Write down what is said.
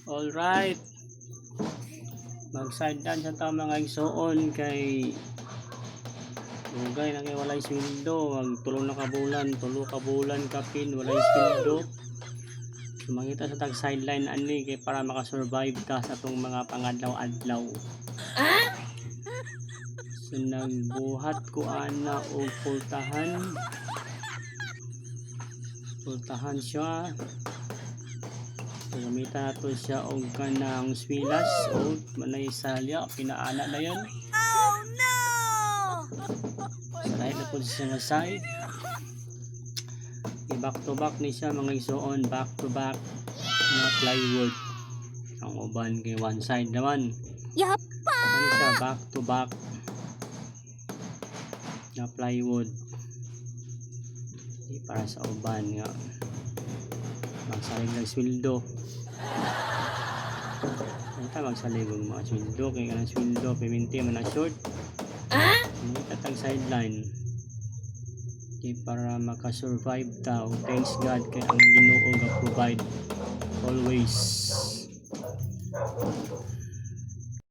Alright, mag-sideline sa tama mga igsoon kay Lugay na kay walay sweldo, magtulong na kabulan, tulo kabulan kapin, walay sweldo. Sumangita sa tag sideline ani kay para makasurvive ka sa tong mga pangadlaw-adlaw. So nagbuhat ko ana og pultahan siya. Gamitan nato siya og kanang swilas o manay salya, pinaana na yan. Oh no! Sa na po siya nga side. Back to back ni siya mga igsoon, back to back na plywood. Ang uban kay one side naman. Yapa! Ano siya, back to back na plywood. Para sa uban nga magsalig ng sweldo. Ito magsalig ng mga sweldo kay kanang sweldo piminti man na short. Ano tatang sideline kay para makasurvive ta. Thanks God kay ang Ginoo nga provide always.